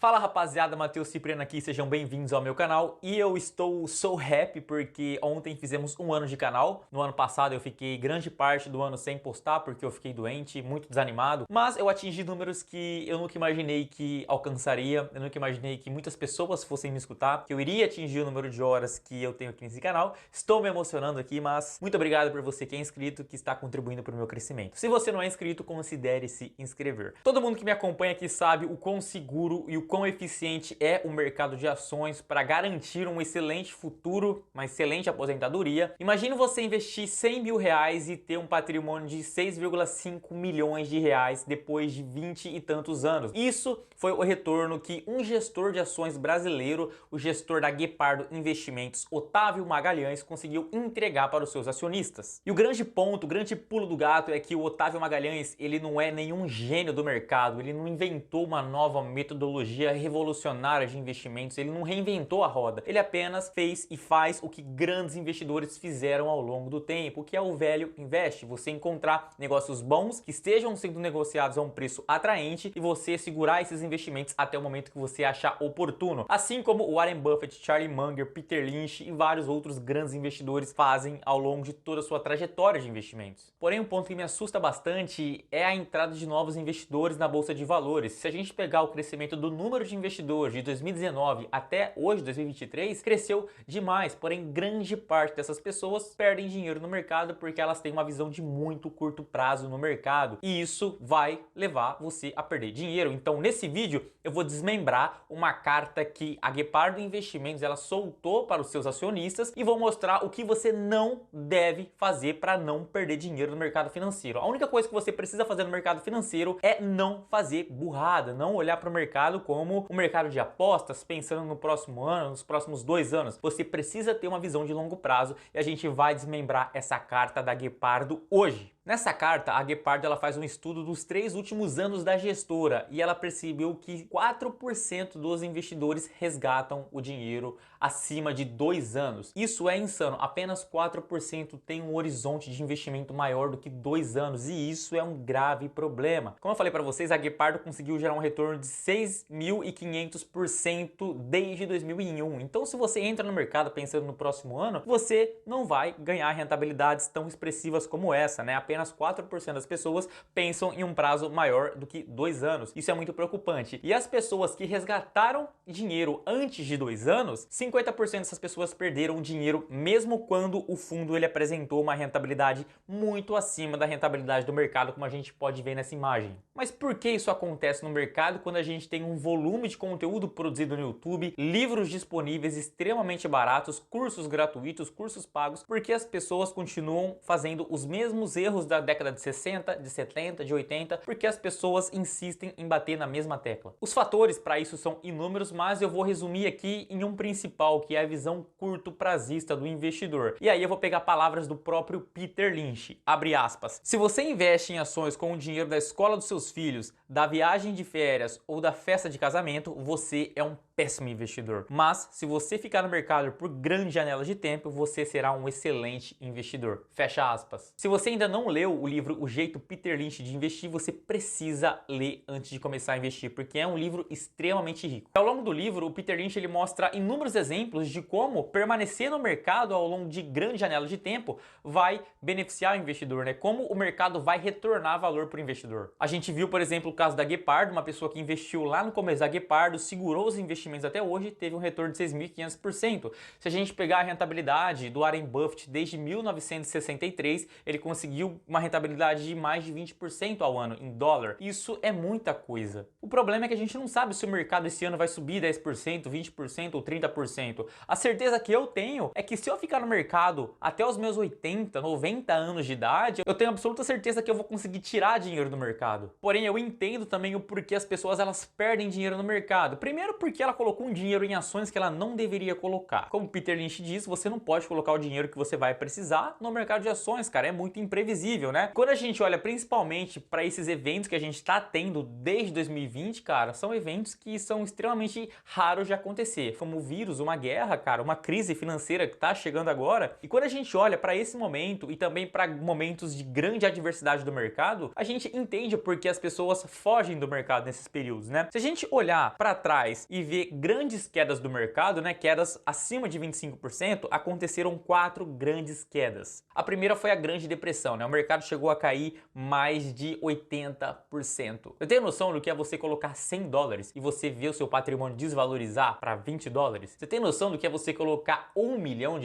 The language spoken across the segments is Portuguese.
Fala rapaziada, Matheus Cipriano aqui, sejam bem-vindos ao meu canal. E eu estou so happy porque ontem fizemos um ano de canal. No ano passado eu fiquei grande parte do ano sem postar porque eu fiquei doente, muito desanimado. Mas eu atingi números que eu nunca imaginei que alcançaria. Eu nunca imaginei que muitas pessoas fossem me escutar, que eu iria atingir o número de horas que eu tenho aqui nesse canal. Estou me emocionando aqui, mas muito obrigado por você que é inscrito, que está contribuindo para o meu crescimento. Se você não é inscrito, considere se inscrever. Todo mundo que me acompanha aqui sabe o quão seguro e o quão eficiente é o mercado de ações para garantir um excelente futuro, uma excelente aposentadoria. Imagine você investir 100 mil reais e ter um patrimônio de 6,5 milhões de reais depois de 20 e tantos anos. Isso foi o retorno que um gestor de ações brasileiro, o gestor da Guepardo Investimentos, Otávio Magalhães, conseguiu entregar para os seus acionistas. E o grande ponto, o grande pulo do gato é que o Otávio Magalhães, ele não é nenhum gênio do mercado, ele não inventou uma nova metodologia revolucionária de investimentos, ele não reinventou a roda, ele apenas fez e faz o que grandes investidores fizeram ao longo do tempo, que é o velho investe, você encontrar negócios bons que estejam sendo negociados a um preço atraente e você segurar esses investimentos até o momento que você achar oportuno, assim como Warren Buffett, Charlie Munger, Peter Lynch e vários outros grandes investidores fazem ao longo de toda a sua trajetória de investimentos. Porém, um ponto que me assusta bastante é a entrada de novos investidores na bolsa de valores. Se a gente pegar o crescimento do número de investidores de 2019 até hoje, 2023, cresceu demais, porém grande parte dessas pessoas perdem dinheiro no mercado porque elas têm uma visão de muito curto prazo no mercado e isso vai levar você a perder dinheiro. Então nesse vídeo eu vou desmembrar uma carta que a Guepardo Investimentos ela soltou para os seus acionistas e vou mostrar o que você não deve fazer para não perder dinheiro no mercado financeiro. A única coisa que você precisa fazer no mercado financeiro é não fazer burrada, não olhar para o mercado como o mercado de apostas, pensando no próximo ano, nos próximos 2 anos. Você precisa ter uma visão de longo prazo e a gente vai desmembrar essa carta da Guepardo hoje. Nessa carta, a Guepardo ela faz um estudo dos 3 últimos anos da gestora e ela percebeu que 4% dos investidores resgatam o dinheiro acima de 2 anos. Isso é insano, apenas 4% tem um horizonte de investimento maior do que 2 anos e isso é um grave problema. Como eu falei para vocês, a Guepardo conseguiu gerar um retorno de 6.500% desde 2001. Então se você entra no mercado pensando no próximo ano, você não vai ganhar rentabilidades tão expressivas como essa, né? Apenas 4% das pessoas pensam em um prazo maior do que 2 anos. Isso é muito preocupante. E as pessoas que resgataram dinheiro antes de 2 anos, 50% dessas pessoas perderam dinheiro mesmo quando o fundo ele apresentou uma rentabilidade muito acima da rentabilidade do mercado, como a gente pode ver nessa imagem. Mas por que isso acontece no mercado quando a gente tem um volume de conteúdo produzido no YouTube, livros disponíveis extremamente baratos, cursos gratuitos, cursos pagos, porque as pessoas continuam fazendo os mesmos erros da década de 60, de 70, de 80, porque as pessoas insistem em bater na mesma tecla. Os fatores para isso são inúmeros, mas eu vou resumir aqui em um principal, que é a visão curto prazista do investidor. E aí eu vou pegar palavras do próprio Peter Lynch, abre aspas. Se você investe em ações com o dinheiro da escola dos seus filhos, da viagem de férias ou da festa de casamento, você é um péssimo investidor. Mas se você ficar no mercado por grandes janelas de tempo, você será um excelente investidor. Fecha aspas. Se você ainda não leu o livro O Jeito Peter Lynch de Investir, você precisa ler antes de começar a investir, porque é um livro extremamente rico. Ao longo do livro, o Peter Lynch ele mostra inúmeros exemplos de como permanecer no mercado ao longo de grandes janelas de tempo vai beneficiar o investidor, né? Como o mercado vai retornar valor para o investidor. A gente viu, por exemplo, o caso da Guepardo, uma pessoa que investiu lá no começo da Guepardo, segurou os investimentos até hoje, teve um retorno de 6.500%. Se a gente pegar a rentabilidade do Warren Buffett desde 1963, ele conseguiu uma rentabilidade de mais de 20% ao ano em dólar. Isso é muita coisa. O problema é que a gente não sabe se o mercado esse ano vai subir 10%, 20% ou 30%. A certeza que eu tenho é que se eu ficar no mercado até os meus 80, 90 anos de idade, eu tenho absoluta certeza que eu vou conseguir tirar dinheiro do mercado. Porém, eu entendo também o porquê as pessoas elas perdem dinheiro no mercado. Primeiro porque ela colocou um dinheiro em ações que ela não deveria colocar. Como Peter Lynch diz, você não pode colocar o dinheiro que você vai precisar no mercado de ações, cara, é muito imprevisível, né? Quando a gente olha principalmente para esses eventos que a gente está tendo desde 2020, cara, são eventos que são extremamente raros de acontecer, como o vírus, uma guerra, cara, uma crise financeira que está chegando agora. E quando a gente olha para esse momento e também para momentos de grande adversidade do mercado, a gente entende por que as pessoas fogem do mercado nesses períodos, né? Se a gente olhar para trás e ver grandes quedas do mercado, né, quedas acima de 25%, aconteceram 4 grandes quedas. A primeira foi a Grande Depressão, né? O mercado chegou a cair mais de 80%. Você tem noção do que é você colocar $100 e você ver o seu patrimônio desvalorizar para $20? Você tem noção do que é você colocar $1 milhão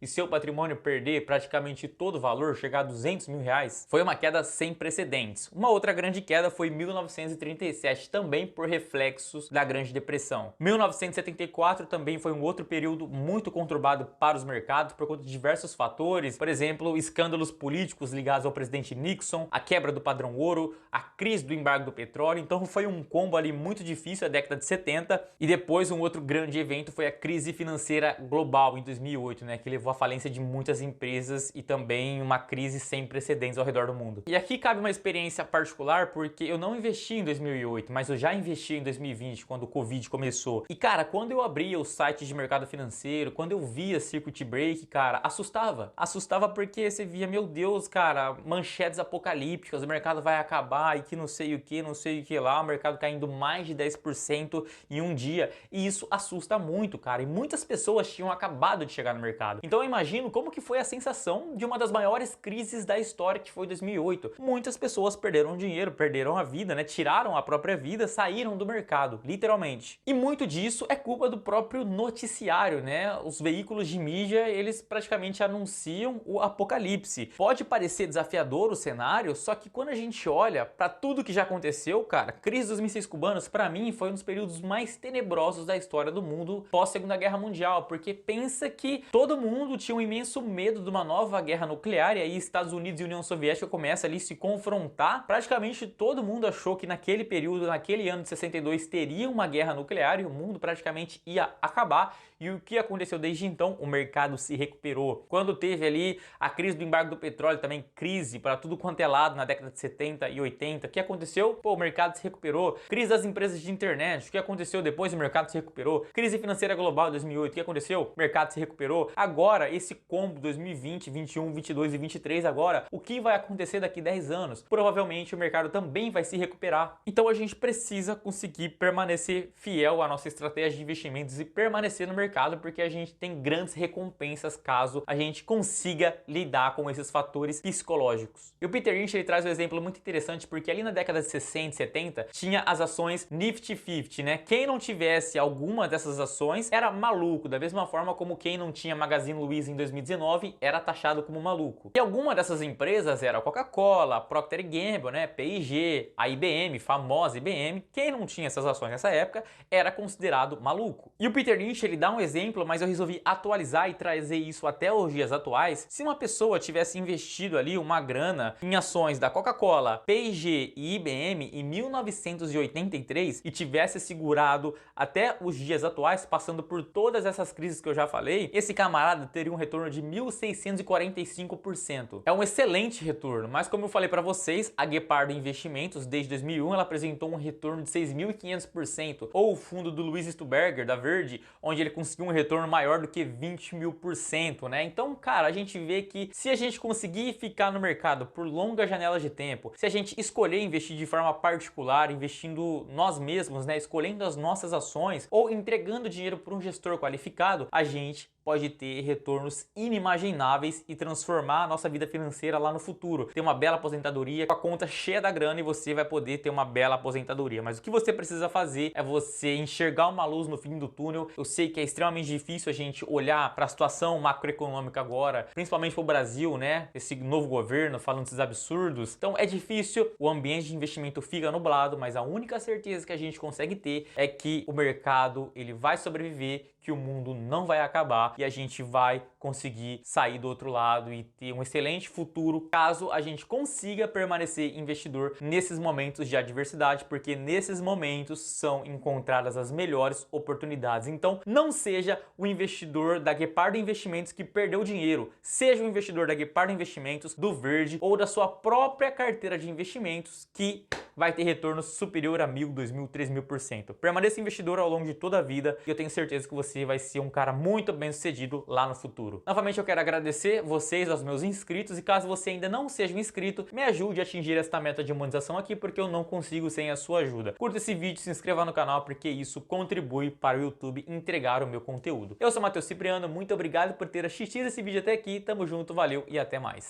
e seu patrimônio perder praticamente todo o valor, chegar a R$200 mil? Foi uma queda sem precedentes. Uma outra grande queda foi 1937, também por reflexos da Grande Depressão. 1974 também foi um outro período muito conturbado para os mercados por conta de diversos fatores, por exemplo, escândalos políticos ligados ao presidente Nixon, a quebra do padrão ouro, a crise do embargo do petróleo. Então foi um combo ali muito difícil a década de 70, e depois um outro grande evento foi a crise financeira global em 2008, né, que levou à falência de muitas empresas e também uma crise sem precedentes ao redor do mundo. E aqui cabe uma experiência particular, porque eu não investi em 2008, mas eu já investi em 2020, quando o Covid começou. E cara, quando eu abria os sites de mercado financeiro, quando eu via Circuit Break, cara, assustava. Assustava porque você via, meu Deus, cara, manchetes apocalípticas, o mercado vai acabar e que não sei o que, não sei o que lá, o mercado caindo mais de 10% em um dia. E isso assusta muito, cara. E muitas pessoas tinham acabado de chegar no mercado. Então eu imagino como que foi a sensação de uma das maiores crises da história, que foi 2008. Muitas pessoas perderam dinheiro, perderam a vida, né? Tiraram a própria vida, saíram do mercado, literalmente. E muito disso é culpa do próprio noticiário, né? Os veículos de mídia, eles praticamente anunciam o apocalipse. Pode parecer desafiador o cenário, só que quando a gente olha para tudo que já aconteceu, cara, crise dos mísseis cubanos, para mim, foi um dos períodos mais tenebrosos da história do mundo pós Segunda Guerra Mundial, porque pensa que todo mundo tinha um imenso medo de uma nova guerra nuclear, e aí Estados Unidos e União Soviética começam ali a se confrontar. Praticamente todo mundo achou que naquele período, naquele ano de 62, teria uma guerra nuclear e o mundo praticamente ia acabar. E o que aconteceu desde então? O mercado se recuperou. Quando teve ali a crise do embargo do petróleo, também crise para tudo quanto é lado na década de 70 e 80, o que aconteceu? Pô, o mercado se recuperou. Crise das empresas de internet, o que aconteceu depois? O mercado se recuperou. Crise financeira global de 2008, o que aconteceu? O mercado se recuperou. Agora, esse combo 2020, 21, 22 e 23 agora, o que vai acontecer daqui 10 anos? Provavelmente o mercado também vai se recuperar. Então a gente precisa conseguir permanecer fiel à nossa estratégia de investimentos e permanecer no mercado, porque a gente tem grandes recompensas caso a gente consiga lidar com esses fatores psicológicos. E o Peter Lynch, ele traz um exemplo muito interessante, porque ali na década de 60 e 70 tinha as ações Nifty 50, né? Quem não tivesse alguma dessas ações era maluco, da mesma forma como quem não tinha Magazine Luiza em 2019 era taxado como maluco. E alguma dessas empresas era a Coca-Cola, a Procter & Gamble, né? P&G, a IBM, famosa IBM. Quem não tinha essas ações nessa época era considerado maluco. E o Peter Lynch, ele dá um exemplo, mas eu resolvi atualizar e trazer isso até os dias atuais. Se uma pessoa tivesse investido ali uma grana em ações da Coca-Cola, P&G e IBM em 1983 e tivesse segurado até os dias atuais, passando por todas essas crises que eu já falei, esse camarada teria um retorno de 1.645%. É um excelente retorno, mas como eu falei para vocês, a Guepardo Investimentos, desde 2001, ela apresentou um retorno de 6.500%, ou o fundo do Luiz Stuberger, da Verde, onde ele conseguiu um retorno maior do que 20.000%, né? Então, cara, a gente vê que se a gente conseguir ficar no mercado por longas janelas de tempo, se a gente escolher investir de forma particular, investindo nós mesmos, né, escolhendo as nossas ações ou entregando dinheiro para um gestor qualificado, a gente pode ter retornos inimagináveis e transformar a nossa vida financeira lá no futuro. Ter uma bela aposentadoria com a conta cheia da grana, e você vai poder ter uma bela aposentadoria. Mas o que você precisa fazer é você enxergar uma luz no fim do túnel. Eu sei que é extremamente difícil a gente olhar para a situação macroeconômica agora, principalmente para o Brasil, né? Esse novo governo falando esses absurdos. Então é difícil, o ambiente de investimento fica nublado, mas a única certeza que a gente consegue ter é que o mercado ele vai sobreviver, que o mundo não vai acabar e a gente vai conseguir sair do outro lado e ter um excelente futuro caso a gente consiga permanecer investidor nesses momentos de adversidade, porque nesses momentos são encontradas as melhores oportunidades. Então, não seja o investidor da Guepardo Investimentos que perdeu dinheiro, seja o investidor da Guepardo Investimentos, do Verde ou da sua própria carteira de investimentos que vai ter retorno superior a 1.000, 2.000, 3.000%. Permaneça investidor ao longo de toda a vida e eu tenho certeza que você vai ser um cara muito bem sucedido lá no futuro. Novamente eu quero agradecer vocês, aos meus inscritos, e caso você ainda não seja um inscrito, me ajude a atingir esta meta de monetização aqui, porque eu não consigo sem a sua ajuda. Curta esse vídeo, se inscreva no canal, porque isso contribui para o YouTube entregar o meu conteúdo. Eu sou Matheus Cipriano, muito obrigado por ter assistido esse vídeo até aqui, tamo junto, valeu e até mais.